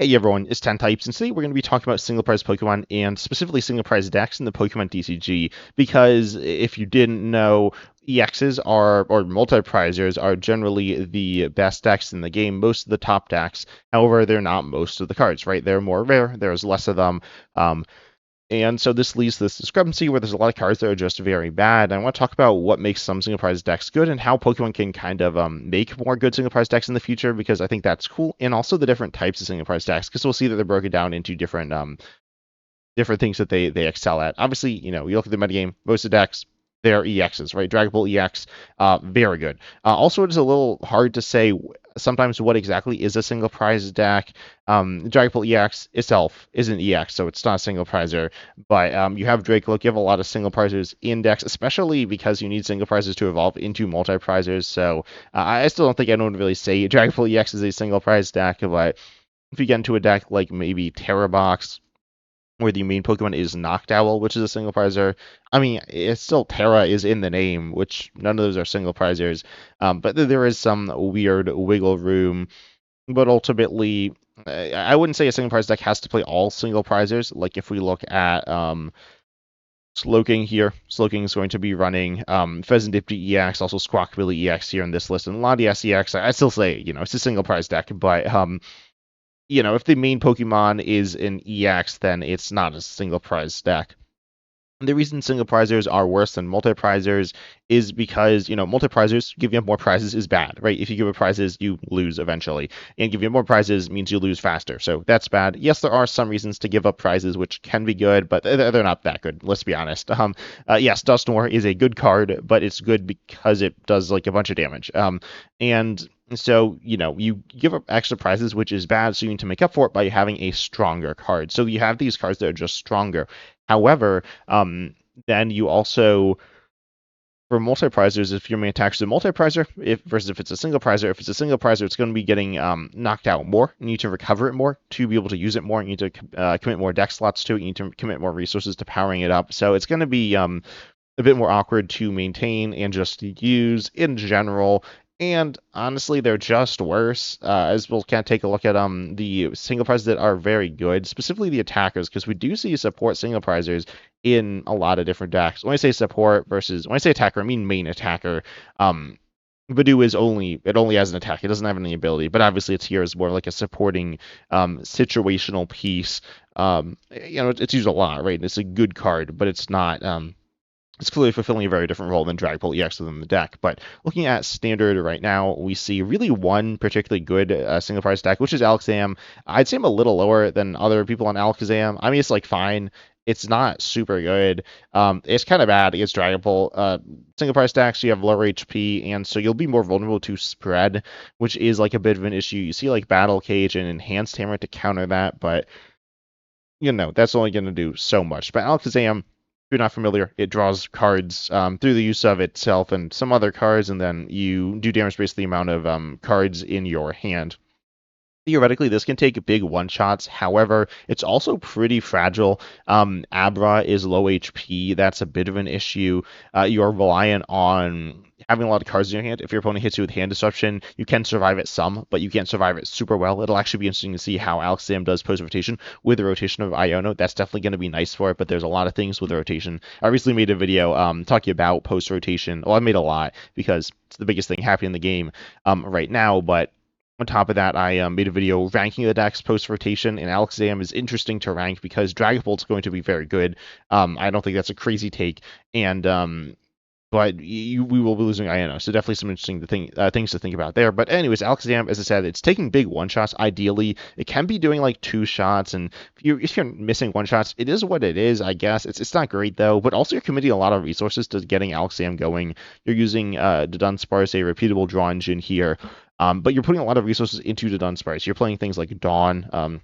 Hey everyone, it's 10 Types, and today we're going to be talking about single prize Pokemon and specifically single prize decks in the Pokemon TCG. Because if you didn't know, EXs are, or multi-prizers, are generally the best decks in the game, most of the top decks. However, they're not most of the cards, right? They're more rare, there's less of them. Um, and so this leads to this discrepancy where there's a lot of cards that are just very bad. And I want to talk about what makes some single prize decks good and how Pokemon can kind of make more good single prize decks in the future, because I think that's cool. And also the different types of single prize decks, because we'll see that they're broken down into different things that they excel at. Obviously, you look at the metagame, most of the decks, they're EXs, right? Dragon Ball EX, very good. Also, it is a little hard to say sometimes what exactly is a single prize deck. Dragon Ball EX itself isn't EX, so it's not a single prizer. But you have Drakelook, you have a lot of single prizers in decks, especially because you need single prizers to evolve into multi prizers. So I still don't think anyone would really say Dragon Ball EX is a single prize deck, but if you get into a deck like maybe Terra Box, where the main Pokemon is Noctowl, which is a single prizer. I mean, it's still Terra is in the name, which none of those are single prizers. But there is some weird wiggle room. But ultimately, I wouldn't say a single prize deck has to play all single prizers. Like if we look at Sloking here, Sloking is going to be running Pheasant Dipty EX, also Squawkabilly EX here in this list, and Latias EX. I still say, it's a single prize deck, but if the main Pokemon is an EX, then it's not a single prize deck. The reason single prizers are worse than multi-prizers is because, multi-prizers giving up more prizes is bad, right? If you give up prizes, you lose eventually. And giving up more prizes means you lose faster. So that's bad. Yes, there are some reasons to give up prizes, which can be good, but they're not that good. Let's be honest. Yes, Dusknoir is a good card, but it's good because it does like a bunch of damage. And so, you give up extra prizes, which is bad, so you need to make up for it by having a stronger card. So you have these cards that are just stronger. However, then you also, for multi-prizers, if your main attacker is a multi-prizer, versus if it's a single prizer, if it's a single prizer, it's going to be getting knocked out more. You need to recover it more to be able to use it more. You need to commit more deck slots to it. You need to commit more resources to powering it up. So it's going to be a bit more awkward to maintain and just use in general. And honestly, they're just worse. As we'll kind of take a look at the single prizes that are very good, specifically the attackers, because we do see support single prizers in a lot of different decks. When I say support when I say attacker, I mean main attacker. Vadu only has an attack. It doesn't have any ability, but obviously it's here as more like a supporting situational piece. It's used a lot, right? It's a good card, but it's not. It's clearly fulfilling a very different role than Dragon Ball EX within the deck. But looking at standard right now, we see really one particularly good single prize deck, which is Alakazam. I'd say I'm a little lower than other people on Alakazam. I mean, it's like fine. It's not super good. It's kind of bad against Dragon Ball. Single prize decks, you have lower HP, and so you'll be more vulnerable to spread, which is like a bit of an issue. You see like Battle Cage and Enhanced Hammer to counter that, but that's only going to do so much. But Alakazam, you're not familiar, it draws cards through the use of itself and some other cards, and then you do damage based on the amount of cards in your hand. Theoretically, this can take big one-shots. However, it's also pretty fragile. Abra is low HP. That's a bit of an issue. You're reliant on having a lot of cards in your hand. If your opponent hits you with hand disruption, you can survive it some, but you can't survive it super well. It'll actually be interesting to see how Alakazam does post-rotation with the rotation of Iono. That's definitely going to be nice for it, but there's a lot of things with the rotation. I recently made a video talking about post-rotation. Well, I made a lot because it's the biggest thing happening in the game right now, but on top of that, I made a video ranking the decks post-rotation, and Alakazam is interesting to rank because Dragon Bolt's going to be very good. I don't think that's a crazy take, and but we will be losing Iono, so definitely some interesting things to think about there. But anyways, Alakazam, as I said, it's taking big one-shots. Ideally, it can be doing like 2 shots, and if you're missing 1-shots, it is what it is, I guess. It's not great, though, but also you're committing a lot of resources to getting Alakazam going. You're using the Dunsparce, a repeatable draw engine here. But you're putting a lot of resources into the Dunsparce. You're playing things like Dawn,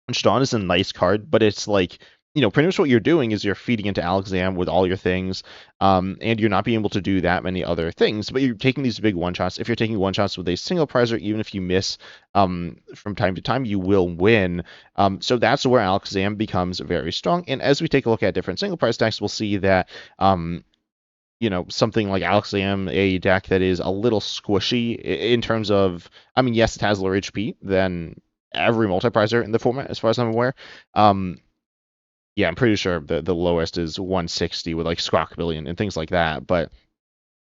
which Dawn is a nice card, but it's like, pretty much what you're doing is you're feeding into Alakazam with all your things, and you're not being able to do that many other things, but you're taking these big one-shots. If you're taking one-shots with a single prizer, even if you miss from time to time, you will win. So that's where Alakazam becomes very strong, and as we take a look at different single prize decks, we'll see that something like Alakazam, a deck that is a little squishy in terms of, I mean, yes, it has lower HP than every multiprizer in the format, as far as I'm aware. Yeah, I'm pretty sure the lowest is 160 with like Squawkabillion and things like that. But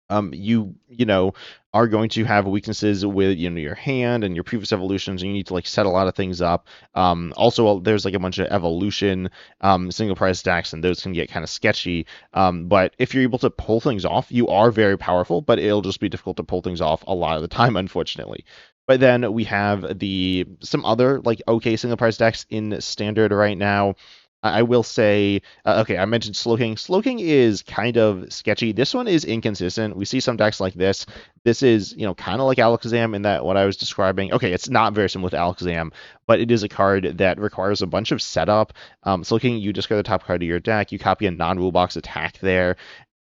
you are going to have weaknesses with your hand and your previous evolutions, and you need to like set a lot of things up. Also, there's like a bunch of evolution single prize stacks, and those can get kind of sketchy. But if you're able to pull things off, you are very powerful, but it'll just be difficult to pull things off a lot of the time, unfortunately. But then we have some other like okay single prize stacks in standard right now. I will say, okay, I mentioned Sloking. Sloking is kind of sketchy. This one is inconsistent. We see some decks like this. This is, kind of like Alakazam in that what I was describing. Okay, it's not very similar to Alakazam, but it is a card that requires a bunch of setup. Sloking, you discard the top card of your deck. You copy a non-rule box attack there.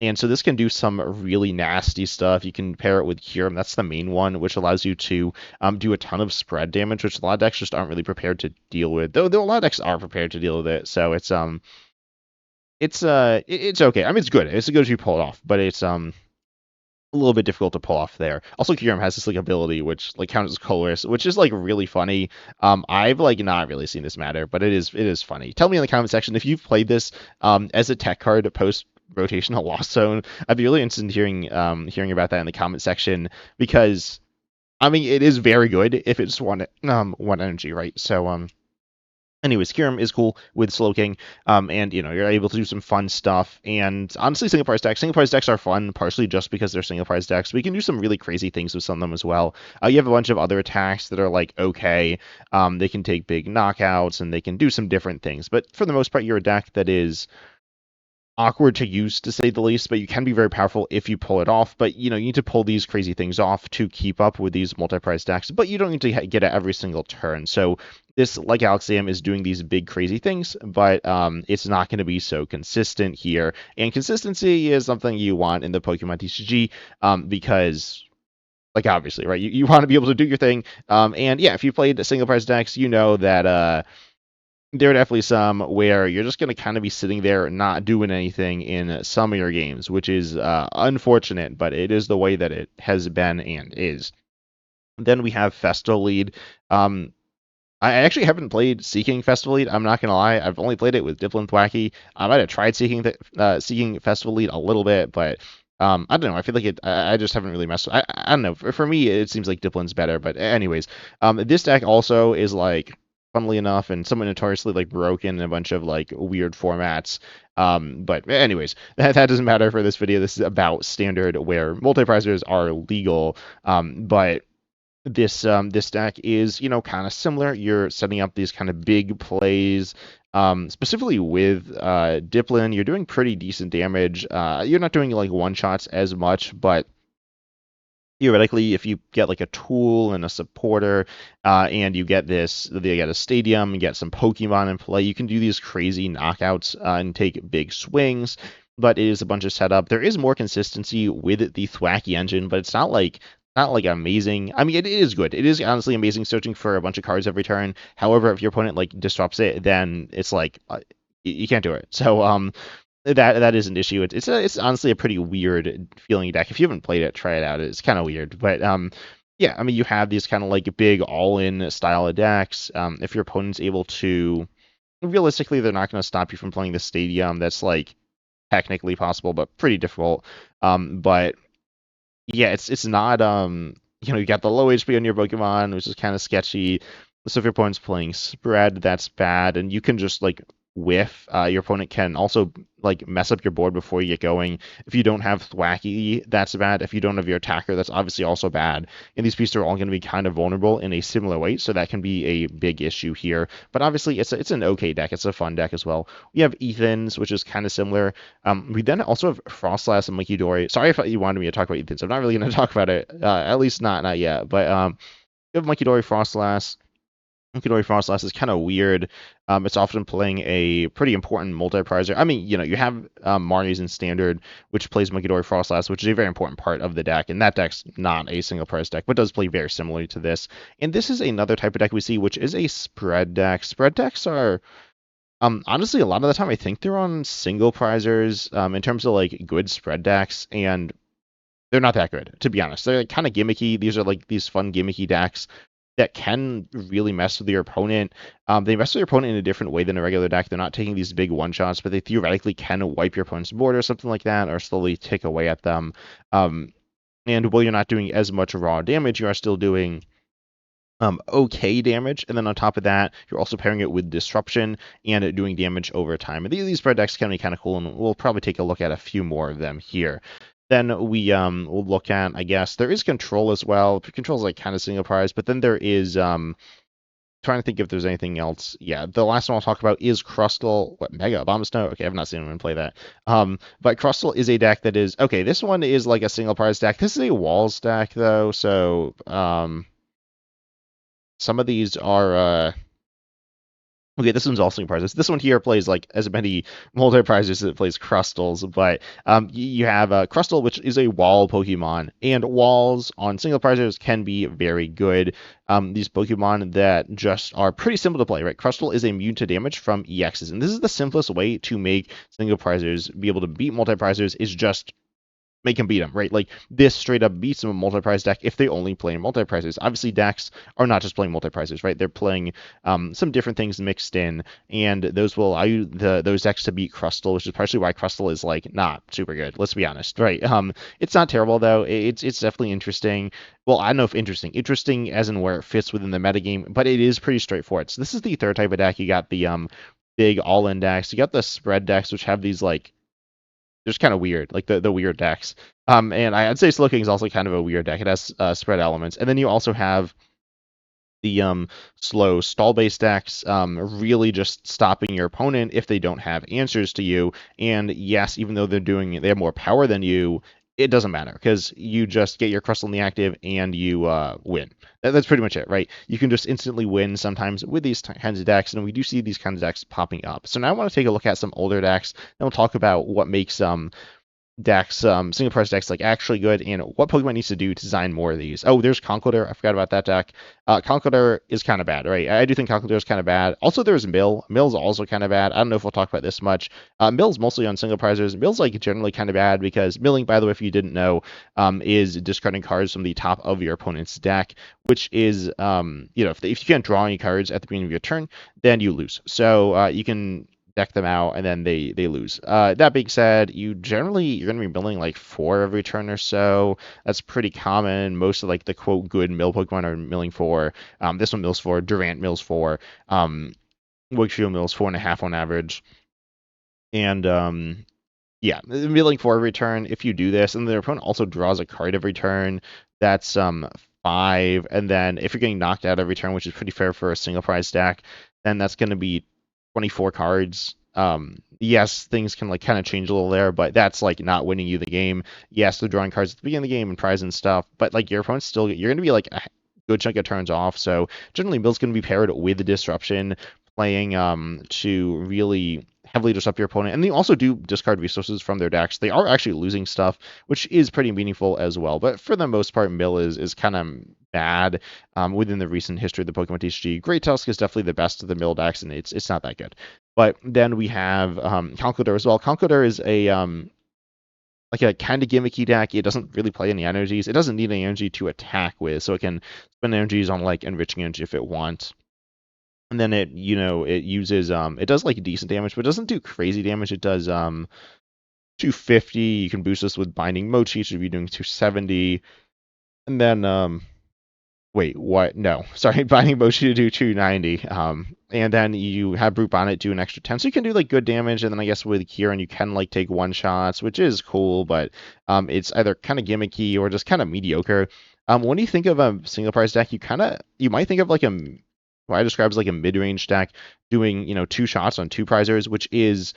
And so this can do some really nasty stuff. You can pair it with Cure, that's the main one, which allows you to do a ton of spread damage, which a lot of decks just aren't really prepared to deal with. Though a lot of decks are prepared to deal with it, so it's okay. I mean, it's good. It's good if you pull it off, but it's a little bit difficult to pull off there. Also, Kyurem has this like ability which like counts as colorless, which is like really funny. I've like not really seen this matter, but it is funny. Tell me in the comment section if you've played this as a tech card post rotational Lost Zone. I'd be really interested in hearing about that in the comment section, because I mean it is very good if it's one energy, right? So anyways, Kyurem is cool with Sloking, and you're able to do some fun stuff. And honestly, single prize decks are fun, partially just because they're single prize decks. We can do some really crazy things with some of them as well. You have a bunch of other attacks that are like okay, they can take big knockouts and they can do some different things. But for the most part, you're a deck that is awkward to use, to say the least, but you can be very powerful if you pull it off. But you need to pull these crazy things off to keep up with these multi-price decks, but you don't need to get it every single turn. So this, like Alakazam, is doing these big crazy things, but it's not going to be so consistent here. And consistency is something you want in the Pokemon TCG, because like obviously, right, you want to be able to do your thing. And yeah, if you played single price decks, you know that there are definitely some where you're just going to kind of be sitting there not doing anything in some of your games, which is unfortunate, but it is the way that it has been and is. Then we have Festival Lead. I actually haven't played Seeking Festival Lead. I'm not going to lie. I've only played it with Dipplin Thwacky. I might have tried Seeking Festival Lead a little bit, but I don't know. I feel like I just haven't really messed with it. I don't know. For me, it seems like Dipplin's better. But anyways, this deck also is like, funnily enough, and somewhat notoriously like broken in a bunch of like weird formats. But anyways, that doesn't matter for this video. This is about standard where multi-prizers are legal. But this deck is kind of similar. You're setting up these kind of big plays. Specifically with Dipplin, you're doing pretty decent damage. You're not doing like one shots as much, but theoretically, if you get like a tool and a supporter, and you get a stadium, you get some Pokemon in play, you can do these crazy knockouts and take big swings. But it is a bunch of setup. There is more consistency with the Thwacky engine, but it's not like amazing. I mean, it is good. It is honestly amazing searching for a bunch of cards every turn. However, if your opponent like disrupts it, then it's like you can't do it. So that is an issue. It's honestly a pretty weird feeling deck. If you haven't played it, try it out. It's kind of weird, but yeah. I mean, you have these kind of like big all-in style of decks. If your opponent's able to, realistically, they're not going to stop you from playing the stadium. That's like technically possible, but pretty difficult. But yeah, it's not you got the low HP on your Pokemon, which is kind of sketchy. So if your opponent's playing spread, that's bad, and you can just like whiff. Your opponent can also like mess up your board before you get going. If you don't have Thwacky, that's bad. If you don't have your attacker, that's obviously also bad. And these pieces are all going to be kind of vulnerable in a similar way, so that can be a big issue here. But obviously, it's an okay deck. It's a fun deck as well. We have Ethans, which is kind of similar. We then also have Frostlass and Mikidori. Sorry if you wanted me to talk about Ethans. I'm not really going to talk about it, at least not yet. But you have Mikidori, Frostlass. Mikidori Frostlass is kind of weird. It's often playing a pretty important multi-prizer. I mean, you have Marnie's in Standard, which plays Mikidori Frostlass, which is a very important part of the deck, and that deck's not a single prize deck, but does play very similarly to this. And this is another type of deck we see, which is a spread deck. Spread decks are, honestly, a lot of the time, I think they're on single prizers, in terms of like good spread decks, and they're not that good, to be honest. They're kind of gimmicky. These are like these fun gimmicky decks that can really mess with your opponent. They mess with your opponent in a different way than a regular deck. They're not taking these big one-shots, but they theoretically can wipe your opponent's board or something like that, or slowly tick away at them. And while you're not doing as much raw damage, you are still doing okay damage, and then on top of that, you're also pairing it with disruption and doing damage over time. And these spread decks can be kind of cool, and we'll probably take a look at a few more of them here. Then we'll look at, I guess, there is control as well. Control is like kind of single prize, but then there is trying to think if there's anything else. Yeah, the last one I'll talk about is Crustle. What, Mega Bomb Snow? Okay, I've not seen anyone play that. But Crustle is a deck that is okay. This one is like a single prize deck. This is a walls deck though, so some of these are okay, this one's also prizes. This one here plays like as many multi-prizes as it plays Crustles, but you have Crustle, which is a wall Pokemon, and walls on single prizes can be very good. These Pokemon that just are pretty simple to play, right? Crustle is immune to damage from EXs, and this is the simplest way to make single prizes be able to beat multi-prizes is just make them beat them, right? Like this straight up beats them a multi-prize deck if they only play multi-prizes. Obviously, decks are not just playing multi-prizes, right? They're playing some different things mixed in, and those will allow you those decks to beat Crustle, which is partially why Crustle is like not super good. Let's be honest, right? It's not terrible though. It's definitely interesting. Well, I don't know if interesting as in where it fits within the metagame, but it is pretty straightforward. So this is the third type of deck. You got the big all-in decks. You got the spread decks, which have these like just kind of weird, like the weird decks. And I'd say Sloking is also kind of a weird deck. It has spread elements, and then you also have the slow stall-based decks, really just stopping your opponent if they don't have answers to you. And yes, even though they have more power than you, it doesn't matter because you just get your Crustle in the active and you win. That's pretty much it, right? You can just instantly win sometimes with these kinds of decks, and we do see these kinds of decks popping up. So now I want to take a look at some older decks, then we'll talk about what makes decks, single prize decks, like actually good, and what Pokemon needs to do to design more of these. Oh, there's Conkeldurr. I forgot about that deck. Conkeldurr is kind of bad, right? I do think Conkeldurr is kind of bad. Also, there's Mill. Mill's also kind of bad. I don't know if we'll talk about this much. Mill's mostly on single prizers. Mill's like generally kind of bad because milling, by the way, if you didn't know, is discarding cards from the top of your opponent's deck, which is, if you can't draw any cards at the beginning of your turn, then you lose. So you can deck them out, and then they lose. That being said, you're going to be milling like 4 every turn or so. That's pretty common. Most of like the quote good mill Pokemon are milling 4. This one mills 4. Durant mills 4. Wiggshield mills 4.5 on average. And yeah, milling 4 every turn. If you do this, and their opponent also draws a card every turn, that's 5. And then if you're getting knocked out every turn, which is pretty fair for a single prize deck, then that's going to be 24 cards. Yes, things can like kind of change a little there, but that's like not winning you the game. Yes, they're drawing cards at the beginning of the game and prize and stuff, but like your opponent's still, you're going to be like a good chunk of turns off. So generally, Mill's going to be paired with the disruption, playing to really heavily disrupt your opponent. And they also do discard resources from their decks. They are actually losing stuff, which is pretty meaningful as well. But for the most part, Mill is kind of bad within the recent history of the Pokemon TCG. Great Tusk is definitely the best of the Mill decks, and it's not that good. But then we have Conkeldurr as well. Conkeldurr is a like a kind of gimmicky deck. It doesn't really play any energies. It doesn't need any energy to attack with, so it can spend energies on like enriching energy if it wants. And then it uses it does like decent damage, but it doesn't do crazy damage. It does 250. You can boost this with Binding Mochi, should be doing 270. And then wait, what? No, sorry, Binding Mochi to do 290. And then you have Brute Bonnet do an extra 10, so you can do like good damage. And then I guess with Kieran you can like take one shots, which is cool, but it's either kind of gimmicky or just kind of mediocre. When you think of a single prize deck, you might think of like what I describe as like a mid-range deck doing 2 shots on 2 prizers, which is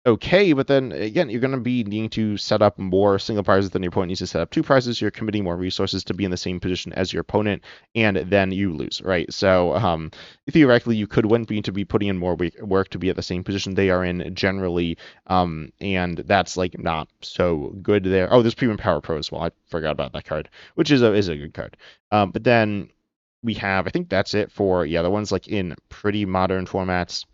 okay, but then again, you're going to be needing to set up more single prizes than your opponent needs to set up 2 prizes. You're committing more resources to be in the same position as your opponent, and then you lose, right? So theoretically, you could win, but you need to be putting in more work to be at the same position they are in generally, and that's like not so good there. Oh, there's Premium Power Pro as well. I forgot about that card, which is a good card. But then we have, I think that's it for the ones like in pretty modern formats.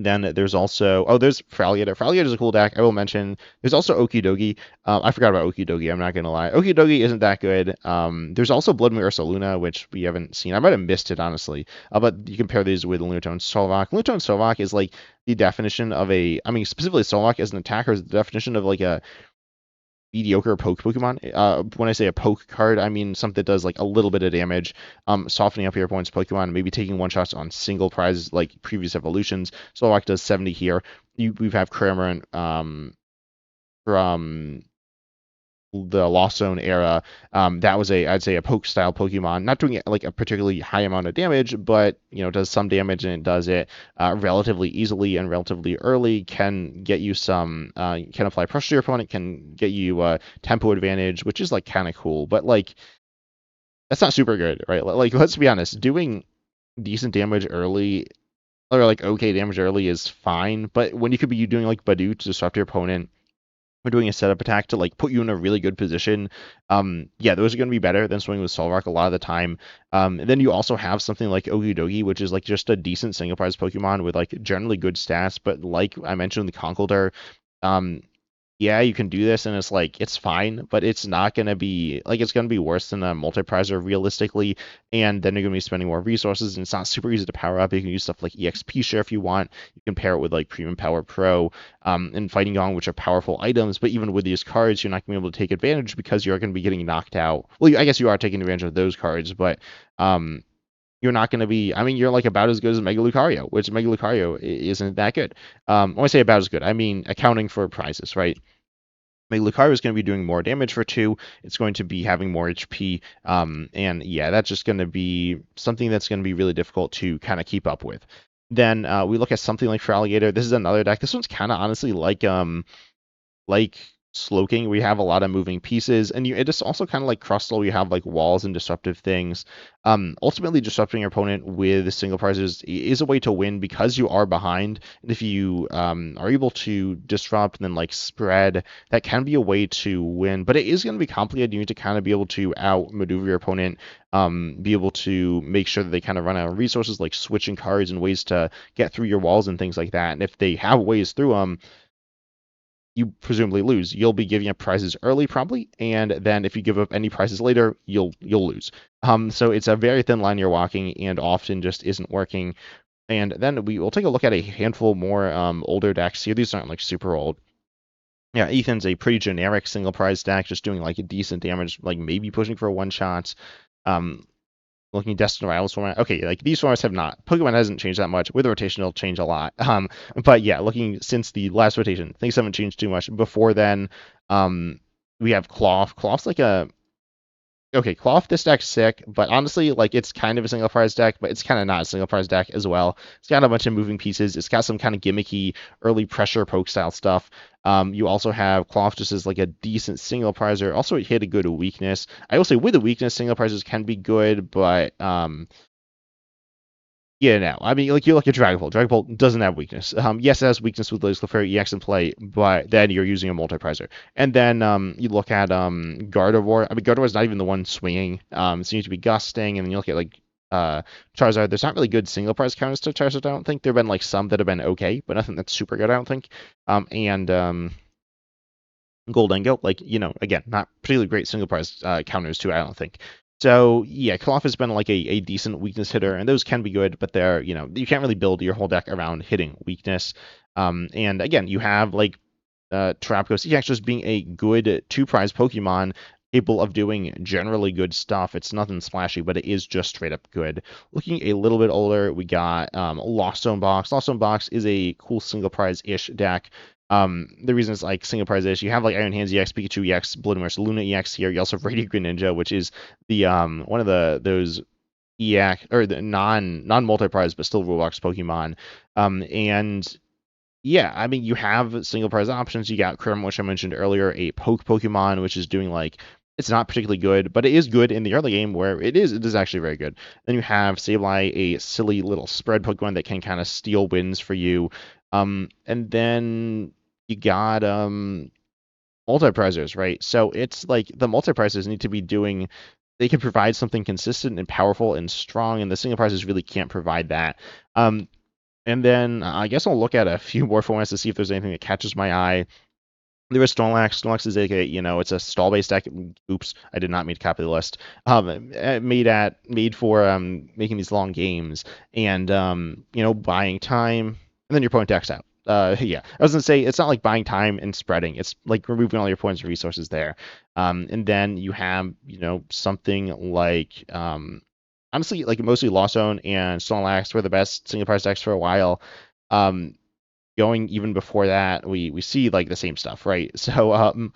Then there's also there's Fraliator. Fraliator is a cool deck. I will mention. There's also Okidogi. I forgot about Okidogi. I'm not gonna lie. Okidogi isn't that good. There's also Blood Moon Ursa Luna, which we haven't seen. I might have missed it honestly. But you compare these with Lunatone Solvok. Lunatone Solvok is like the definition of a. I mean, specifically Solvok as an attacker is the definition of like a mediocre poke Pokemon. When I say a poke card, I mean something that does like a little bit of damage, softening up your opponent's Pokemon, maybe taking one shots on single prizes like previous evolutions. Solak does 70 here. We have Cramorant from the Lost Zone era. That was I'd say a poke style Pokemon, not doing like a particularly high amount of damage, but does some damage, and it does it relatively easily and relatively early. Can get you some, can apply pressure to your opponent, can get you tempo advantage, which is like kind of cool, but like that's not super good, right? Like let's be honest, doing decent damage early or like okay damage early is fine, but when you could be doing like Badoo to disrupt your opponent, we're doing a setup attack to like put you in a really good position. Yeah, those are going to be better than swinging with Solrock a lot of the time. And then you also have something like Okidogi, which is like just a decent single prize Pokemon with like generally good stats, but like I mentioned, the Conkeldurr, um, yeah, you can do this and it's like it's fine, but it's not gonna be like it's gonna be worse than a multi-prizer realistically, and then you're gonna be spending more resources and it's not super easy to power up. You can use stuff like EXP share if you want. You can pair it with like Premium Power Pro, and Fighting Gong, which are powerful items, but even with these cards, you're not gonna be able to take advantage because you're gonna be getting knocked out. Well, I guess you are taking advantage of those cards, but you're not going to be. I mean, you're like about as good as Mega Lucario, which Mega Lucario isn't that good. When I say about as good, I mean accounting for prizes, right? Mega Lucario is going to be doing more damage for 2. It's going to be having more HP. And yeah, that's just going to be something that's going to be really difficult to kind of keep up with. Then we look at something like Feraligatr. This is another deck. This one's kind of honestly like Sloking, we have a lot of moving pieces, and it is also kind of like Crustle. You have like walls and disruptive things. Ultimately, disrupting your opponent with single prizes is a way to win because you are behind. And if you are able to disrupt and then like spread, that can be a way to win. But it is going to be complicated. You need to kind of be able to outmaneuver your opponent, be able to make sure that they kind of run out of resources, like switching cards and ways to get through your walls and things like that. And if they have ways through them, you presumably lose. You'll be giving up prizes early probably, and then if you give up any prizes later, you'll lose. So it's a very thin line you're walking, and often just isn't working. And then we will take a look at a handful more older decks here. These aren't like super old. Yeah, Ethan's a pretty generic single prize deck, just doing like a decent damage, like maybe pushing for a one shot. Looking at Destined Rivals format. Okay, like these formats have not. Pokemon hasn't changed that much. With the rotation, it'll change a lot. But yeah, looking since the last rotation, things haven't changed too much. Before then, we have Cloth. Cloth's like a okay, Cloth, this deck's sick, but honestly, like it's kind of a single prize deck, but it's kind of not a single prize deck as well. It's got a bunch of moving pieces. It's got some kind of gimmicky early pressure poke style stuff. You also have Cloth just as like a decent single prizer. Also, it hit a good weakness. I will say with a weakness, single prizers can be good, but yeah, no. I mean, like you look at Dragapult. Dragapult doesn't have weakness. Yes, it has weakness with Blaze Clefairy EX in play, but then you're using a multi-prizer. And then you look at Gardevoir. I mean, Gardevoir's not even the one swinging. Seems to be gusting. And then you look at like Charizard. There's not really good single prize counters to Charizard. I don't think there've been like some that have been okay, but nothing that's super good. I don't think. And Goldengo, like again, not particularly great single prize counters too. I don't think. So yeah, Cloth has been like a decent weakness hitter, and those can be good, but they're you can't really build your whole deck around hitting weakness. And again, you have like Terapagos EX just being a good 2-prize Pokemon capable of doing generally good stuff. It's nothing splashy, but it is just straight up good. Looking a little bit older, we got Lost Zone Box. Lost Zone Box is a cool single prize-ish deck. The reason it's like single prize is you have like Iron Hands EX, Pikachu EX, Blood Moon Luna EX here. You also have Radiant Greninja, which is the one of those EX or the non multi prize but still rule box Pokemon. And yeah, I mean you have single prize options. You got Crim, which I mentioned earlier, a poke Pokemon, which is doing like it's not particularly good, but it is good in the early game where it is actually very good. Then you have Sableye, a silly little spread Pokemon that can kind of steal wins for you. And then you got multi-prizers, right? So it's like the multi-prizers need to be doing, they can provide something consistent and powerful and strong, and the single prizers really can't provide that. And then I guess I'll look at a few more formats to see if there's anything that catches my eye. There is Snorlax. Snorlax is it's a stall-based deck. Oops, I did not mean to copy the list. Made for making these long games and buying time, and then your opponent decks out. Yeah, I was gonna say it's not like buying time and spreading. It's like removing all your opponent's resources there. And then you have something like honestly like mostly Lost Zone and Snorlax were the best single price decks for a while. Um, Going even before that, we see like the same stuff, right? So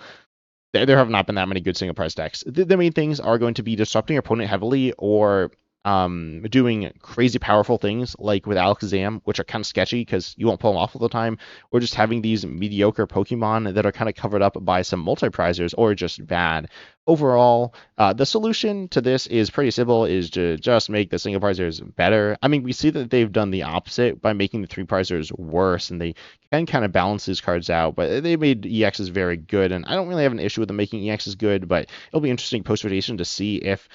there have not been that many good single price decks. The main things are going to be disrupting your opponent heavily or doing crazy powerful things like with Alakazam, which are kind of sketchy because you won't pull them off all the time, or just having these mediocre Pokemon that are kind of covered up by some multi-prizers or just bad. Overall, the solution to this is pretty simple, is to just make the single prizers better. I mean, we see that they've done the opposite by making the three prizers worse, and they can kind of balance these cards out, but they made EXs very good, and I don't really have an issue with them making EXs good, but it'll be interesting post-rotation to see if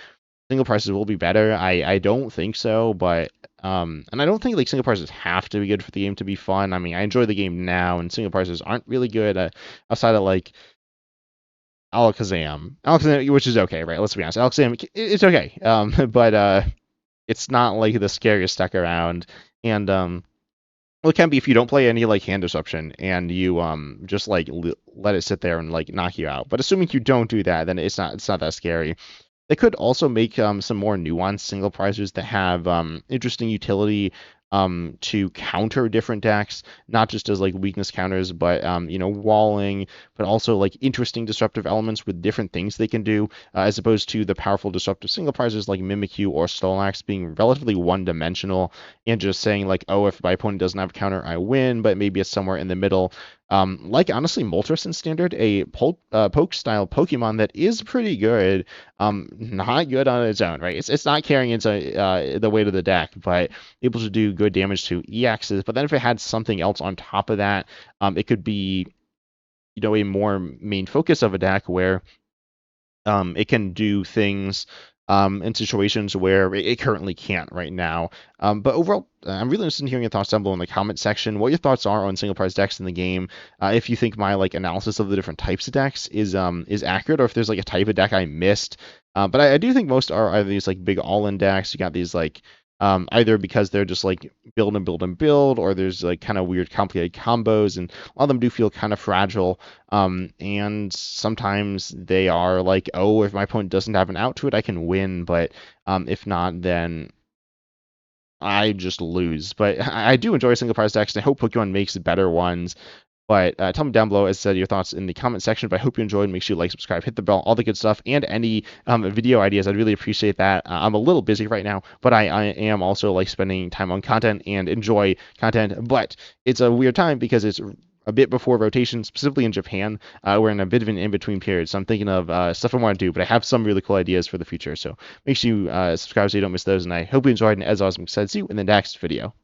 single prices will be better. I don't think so, but and I don't think like single prices have to be good for the game to be fun. I mean, I enjoy the game now, and single prices aren't really good outside of like Alakazam, which is okay, right? Let's be honest, Alakazam, it's okay, but it's not like the scariest deck around, and well, it can be if you don't play any like hand disruption and you just like let it sit there and like knock you out. But assuming you don't do that, then it's not that scary. They could also make some more nuanced single prizers that have interesting utility to counter different decks, not just as like weakness counters, but walling, but also like interesting disruptive elements with different things they can do, as opposed to the powerful disruptive single prizers like Mimikyu or Snorlax being relatively one-dimensional and just saying like, oh, if my opponent doesn't have a counter, I win, but maybe it's somewhere in the middle. Like honestly, Moltres in Standard, a poke style Pokemon that is pretty good. Not good on its own, right? It's not carrying its the weight of the deck, but able to do good damage to EXs. But then if it had something else on top of that, it could be a more main focus of a deck where it can do things in situations where it currently can't right now. But overall, I'm really interested in hearing your thoughts down below in the comment section. What your thoughts are on single price decks in the game. If you think my like analysis of the different types of decks is accurate, or if there's like a type of deck I missed. But I do think most are either these like big all-in decks. You got these like either because they're just like build and build and build, or there's like kind of weird complicated combos, and a lot of them do feel kind of fragile. And sometimes they are like, oh, if my opponent doesn't have an out to it, I can win, but if not, then I just lose. But I do enjoy single price decks, and I hope Pokemon makes better ones. But tell me down below, as I said, your thoughts in the comment section. But I hope you enjoyed. Make sure you like, subscribe, hit the bell, all the good stuff, and any video ideas. I'd really appreciate that. I'm a little busy right now, but I am also like spending time on content and enjoy content. But it's a weird time because it's a bit before rotation, specifically in Japan. We're in a bit of an in-between period, so I'm thinking of stuff I want to do, but I have some really cool ideas for the future. So make sure you subscribe so you don't miss those, and I hope you enjoyed, and as always, I'm excited to see you in the next video.